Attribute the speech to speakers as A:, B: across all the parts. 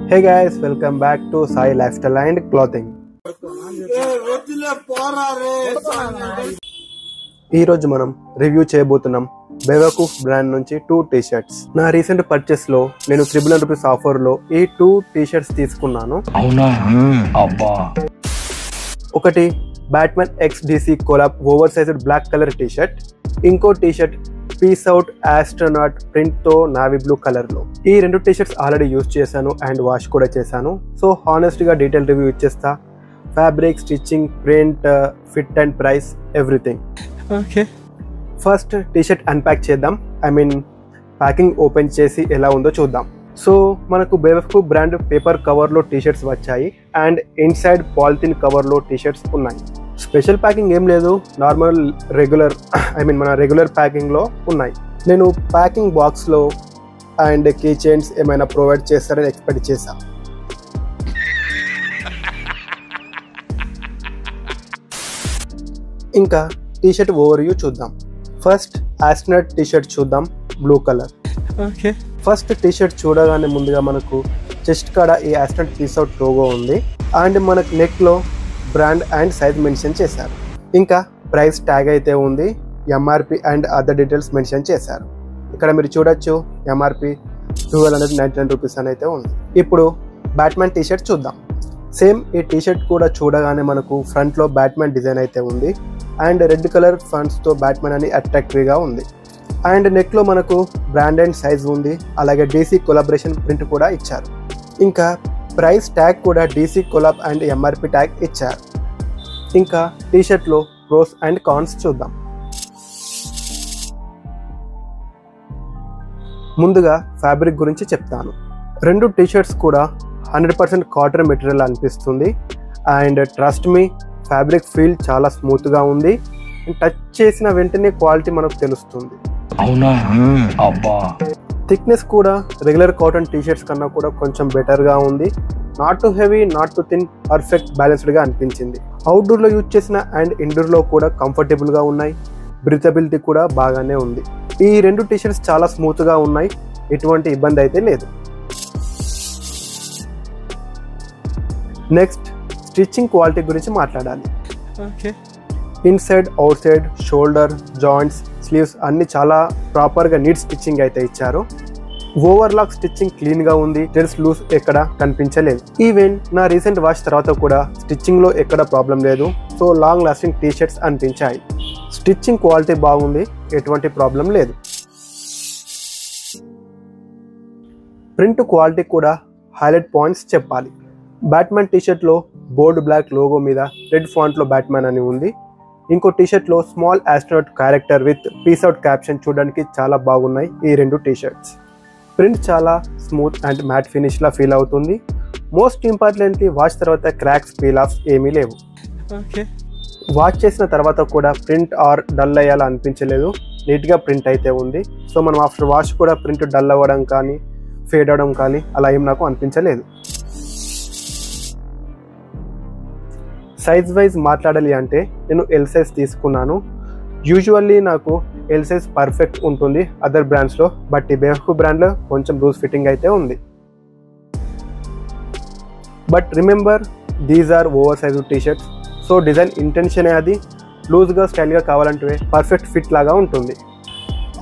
A: Hey guys, welcome back to Sai Lifestyle and Clothing. ఈ రోజు మనం రివ్యూ చేయబోతున్నాం బేవకూఫ్ బ్రాండ్ నుంచి 2 టీ-షర్ట్స్. నా రీసెంట్ పర్చేస్ లో నేను ₹300 ఆఫర్ లో ఈ 2 టీ-షర్ట్స్ తీసుకున్నాను. అవునా అబ్బా. ఒకటి Batman x DC collab oversized black colour T shirt, ఇంకో T shirt peace out astronaut print తో నావీ బ్లూ కలర్ లో. ఈ 2 టీ-షర్ట్స్ ఆల్రెడీ యూజ్ చేశాను అండ్ వాష్ కూడా చేశాను. సో హానెస్ట్ గా డీటెయిల్ రివ్యూ ఇచ్చేస్తా. Fabric, stitching, print, fit and price, everything. Okay, first T shirt unpack చేద్దాం. ప్యాకింగ్ ఓపెన్ చేసి ఎలా ఉందో చూద్దాం. సో మనకు బేవకూఫ్ బ్రాండ్ పేపర్ కవర్ లో టీ-షర్ట్స్ వచ్చాయి అండ్ ఇన్సైడ్ పాలిథిన్ కవర్ లో టీ-షర్ట్స్ ఉన్నాయి. స్పెషల్ ప్యాకింగ్ ఏం లేదు, నార్మల్ మన రెగ్యులర్ ప్యాకింగ్ లో ఉన్నాయి. నేను ప్యాకింగ్ బాక్స్ లో అండ్ కీ చైన్స్ ఏమైనా ప్రొవైడ్ చేస్తారని ఎక్స్పెక్ట్ చేశా. ఇంకా టీ-షర్ట్ ఓవర్ వ్యూ చూద్దాం. ఫస్ట్ ఆస్ట్రోనాట్ టీ-షర్ట్ చూద్దాం, blue colour. Okay, first T-shirt చూడగానే ముందుగా మనకు చెస్ట్ కాడ ఈ ఆస్ట్రోనాట్ పీస్ అవుట్ లోగో ఉంది అండ్ మనకు నెక్ లో బ్రాండ్ అండ్ సైజ్ మెన్షన్ చేశారు. ఇంకా ప్రైస్ ట్యాగ్ అయితే ఉంది, MRP and other details mention చేశారు. ఇక్కడ మీరు చూడొచ్చు MRP ₹1299 అని అయితే ఉంది. ఇప్పుడు బ్యాట్మ్యాన్ టీ-షర్ట్ చూద్దాం. సేమ్ ఈ టీ-షర్ట్ కూడా చూడగానే మనకు ఫ్రంట్ లో బ్యాట్మ్యాన్ డిజైన్ అయితే ఉంది అండ్ రెడ్ కలర్ ఫంట్స్ తో బ్యాట్మ్యాన్ అని అట్రాక్టివ్ గా ఉంది. అండ్ నెక్ లో మనకు బ్రాండ్ అండ్ సైజ్ ఉంది, అలాగే DC కొలాబరేషన్ ప్రింట్ కూడా ఇచ్చారు. ఇంకా ప్రైస్ ట్యాగ్ కూడా DC collab and MRP tag ఇచ్చారు. ఇంకా టీ-షర్ట్ లో ప్రోస్ అండ్ కాన్స్ చూద్దాం. ముందుగా ఫ్యాబ్రిక్ గురించి చెప్తాను. 2 టీ-షర్ట్స్ కూడా 100% కాటన్ మెటీరియల్ అనిపిస్తుంది and trust me, fabric feel చాలా స్మూత్ గా ఉంది. టచ్ చేసిన వెంటనే క్వాలిటీ మనకు తెలుస్తుంది. అవునా అబ్బా. థిక్నెస్ కూడా రెగ్యులర్ కాటన్ టీ-షర్ట్స్ కన్నా కూడా కొంచెం బెటర్ గా ఉంది. Not to heavy, not to thin, perfect balanced గా అనిపించింది. అవుట్డోర్ లో యూజ్ చేసిన అండ్ ఇండోర్ లో కూడా కంఫర్టబుల్ గా ఉన్నాయి. బ్రీతబిలిటీ కూడా బాగానే ఉంది. ఈ 2 టీ-షర్ట్స్ చాలా స్మూత్ గా ఉన్నాయి, ఎటువంటి ఇబ్బంది అయితే లేదు. నెక్స్ట్ స్టిచ్చింగ్ క్వాలిటీ గురించి మాట్లాడాలి. Okay, inside, out side, shoulder, joints, sleeves అన్ని చాలా ప్రాపర్ గా నీట్ స్టిచ్చింగ్ అయితే ఇచ్చారు. ఓవర్లాక్ స్టిచ్చింగ్ క్లీన్ గా ఉంది, టెల్స్ లూస్ ఎక్కడ కనిపించలేదు. ఈవెన్ నా రీసెంట్ వాష్ తర్వాత కూడా స్టిచ్చింగ్ లో ఎక్కడ ప్రాబ్లం లేదు. సో లాంగ్ లాస్టింగ్ టీ-షర్ట్స్ అనిపించాయి. స్టిచ్చింగ్ క్వాలిటీ బాగుంది, ఎటువంటి ప్రాబ్లం లేదు. ప్రింట్ క్వాలిటీ కూడా హైలైట్ పాయింట్స్ చెప్పాలి. బ్యాట్మ్యాన్ టీ-షర్ట్ లో బోల్డ్ బ్లాక్ లోగో మీద రెడ్ ఫాంట్ లో బ్యాట్మ్యాన్ అని ఉంది. ఇంకో టీ-షర్ట్ లో small astronaut character with peace out caption చూడడానికి చాలా బాగున్నాయి ఈ 2 టీ-షర్ట్స్. ప్రింట్ చాలా స్మూత్ అండ్ మ్యాట్ ఫినిష్ లా ఫీల్ అవుతుంది. మోస్ట్ ఇంపార్టెంట్లీ వాష్ తర్వాత క్రాక్స్, పీల్ ఆఫ్స్ ఏమీ లేవు. ఓకే, వాష్ చేసిన తర్వాత కూడా ప్రింట్ ఆర్ డల్ అయ్యేలా అనిపించలేదు, నీట్ గా ప్రింట్ అయితే ఉంది. సో మనం ఆఫ్టర్ వాష్ కూడా ప్రింట్ డల్ అవ్వడం కానీ ఫేడ్ అవడం కానీ అలా ఏం నాకు అనిపించలేదు. సైజ్ వైజ్ మాట్లాడాలి అంటే నేను ఎల్ సైజ్ తీసుకున్నాను. యూజువల్లీ నాకు ఎల్ సైజ్ పర్ఫెక్ట్ ఉంటుంది అదర్ బ్రాండ్స్ లో, బట్ ఈ బేవకూఫ్ బ్రాండ్ లో కొంచెం లూజ్ ఫిట్టింగ్ అయితే ఉంది. But remember, these are over size T-shirts. So design intention అది లూజ్ గా స్టైల్ గా కావాలంటే పర్ఫెక్ట్ ఫిట్ లాగా ఉంటుంది.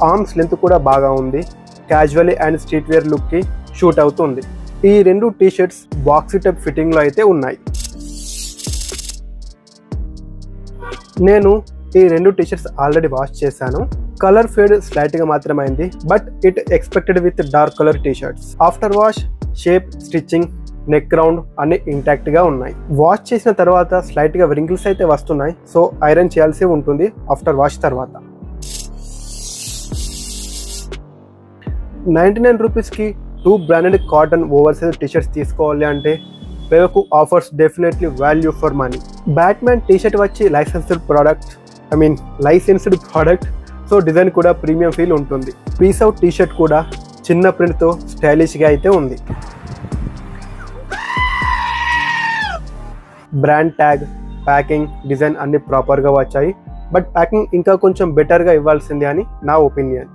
A: ఆర్మ్స్ లెంత్ కూడా బాగా ఉంది, casually and street wear look కి షూట్ అవుతుంది. ఈ 2 టీ-షర్ట్స్ బాక్సీ టైప్ ఫిట్టింగ్ లో అయితే ఉన్నాయి. నేను ఈ 2 టీ-షర్ట్స్ ఆల్రెడీ వాష్ చేశాను. కలర్ ఫేడ్ స్లైట్ గా మాత్రమైంది, but it expected with dark colour T shirts. After wash shape, stitching, neck round అన్ని ఇంటాక్ట్ గా ఉన్నాయి. వాష్ చేసిన తర్వాత స్లైట్ గా వ్రింకిల్స్ అయితే వస్తున్నాయి, సో ఐరన్ చేయాల్సి ఉంటుంది ఆఫ్టర్ వాష్ తర్వాత. ₹99 కి 2 branded cotton over size T shirts తీసుకోవాలి అంటే Bewakoof offers definitely value for money. Batman T shirt వచ్చి లైసెన్స్డ్ ప్రోడక్ట్, సో డిజైన్ కూడా ప్రీమియం ఫీల్ ఉంటుంది. పీస్ అవుట్ టీ-షర్ట్ కూడా చిన్న ప్రింట్ తో స్టైలిష్ గా అయితే ఉంది. బ్రాండ్ ట్యాగ్, ప్యాకింగ్, డిజైన్ అన్ని ప్రాపర్ గా వచ్చాయి, బట్ ప్యాకింగ్ ఇంకా కొంచెం బెటర్ గా ఇవ్వాల్సిందే అని నా ఒపీనియన్.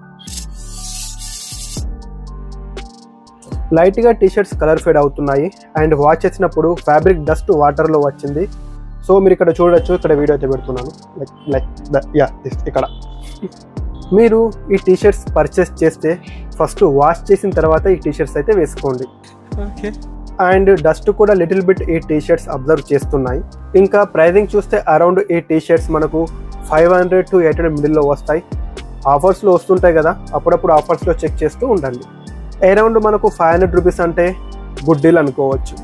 A: లైట్ గా టీ షర్ట్స్ కలర్ ఫేడ్ అవుతున్నాయి అండ్ వాష్ చేసినప్పుడు ఫ్యాబ్రిక్ డస్ట్ వాటర్ లో వచ్చింది. సో మీరు ఇక్కడ చూడొచ్చు, ఇక్కడ వీడియో అయితే పెడుతున్నాను, ఇక్కడ మీరు ఈ టీ షర్ట్స్ పర్చేస్ చేస్తే ఫస్ట్ వాష్ చేసిన తర్వాత ఈ టీ షర్ట్స్ అయితే వేసుకోండి. అండ్ డస్ట్ కూడా లిటిల్ బిట్ ఈ టీ షర్ట్స్ అబ్జర్వ్ చేస్తున్నాయి. ఇంకా ప్రైజింగ్ చూస్తే అరౌండ్ ఈ టీ షర్ట్స్ మనకు 500 to 800 మిడిల్లో వస్తాయి. ఆఫర్స్లో వస్తుంటాయి కదా, అప్పుడప్పుడు ఆఫర్స్లో చెక్ చేస్తూ ఉండండి. అరౌండ్ మనకు 500 రూపీస్ అంటే గుడ్ డీల్ అనుకోవచ్చు.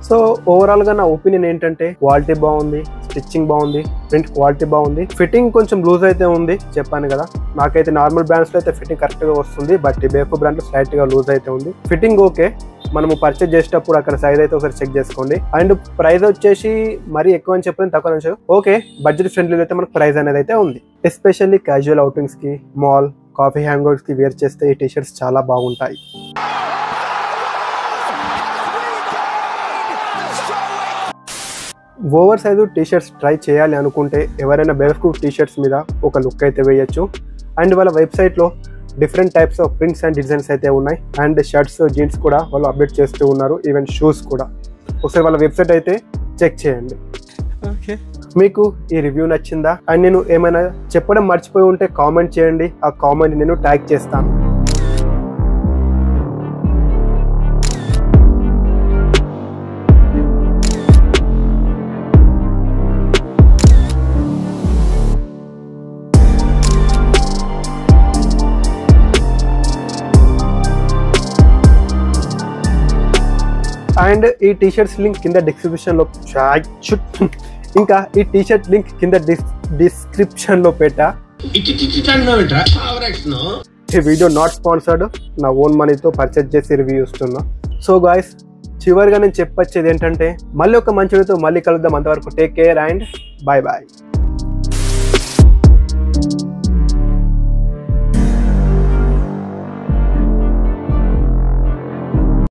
A: సో ఓవరాల్గా నా ఒపీనియన్ ఏంటంటే క్వాలిటీ బాగుంది, స్టిచ్చింగ్ బాగుంది, ప్రింట్ క్వాలిటీ బాగుంది, ఫిట్టింగ్ కొంచెం లూజ్ అయితే ఉంది, చెప్పాను కదా. నాకైతే నార్మల్ బ్రాండ్స్లో అయితే ఫిట్టింగ్ కరెక్ట్గా వస్తుంది, బట్ ఈ బేఫో బ్రాండ్లో స్లైట్గా లూజ్ అయితే ఉంది. ఫిట్టింగ్ ఓకే, మనము పర్చేజ్ చేసేటప్పుడు అక్కడ సైజ్ అయితే ఒకసారి చెక్ చేసుకోండి. అండ్ ప్రైస్ వచ్చేసి మరీ ఎక్కువ అని చెప్పలేను, తక్కువ అని చెప్పి ఓకే, బడ్జెట్ ఫ్రెండ్లీ అయితే మనకు ప్రైస్ అనేది అయితే ఉంది. ఎస్పెషల్లీ క్యాజువల్ అవుటింగ్స్కి, మాల్, కాఫీ హ్యాంగౌట్స్కి వేర్ చేస్తే ఈ టీ షర్ట్స్ చాలా బాగుంటాయి. Over size T shirts try చేయాలి అనుకుంటే ఎవరైనా బేవకు టీ షర్ట్స్ మీద ఒక లుక్ అయితే వేయచ్చు. అండ్ వాళ్ళ వెబ్సైట్లో different types of prints and designs అయితే ఉన్నాయి. అండ్ షర్ట్స్, జీన్స్ కూడా వాళ్ళు అప్డేట్ చేస్తూ ఉన్నారు, ఈవెన్ షూస్ కూడా. ఒకసారి వాళ్ళ వెబ్సైట్ అయితే చెక్ చేయండి. మీకు ఈ రివ్యూ నచ్చిందా? అండ్ నేను ఏమైనా చెప్పడం మర్చిపోయి ఉంటే కామెంట్ చేయండి, ఆ కామెంట్ నేను ట్యాగ్ చేస్తాను. అండ్ ఈ టీ షర్ట్స్ లింక్ కింద డిస్క్రిప్షన్లో, ఇంకా ఈ టీ షర్ట్ లింక్ కింద డిస్క్రిప్షన్లో పెట్టా. ఈ వీడియో నాట్ స్పాన్సర్డ్, నా ఓన్ మనీతో పర్చేజ్ చేసి రివ్యూ ఇస్తున్నా. సో గాయ్స్, చివరిగా నేను చెప్పొచ్చేది ఏంటంటే మళ్ళీ ఒక మంచి వీడియోతో మళ్ళీ కలుద్దాం. అంతవరకు take care and bye bye.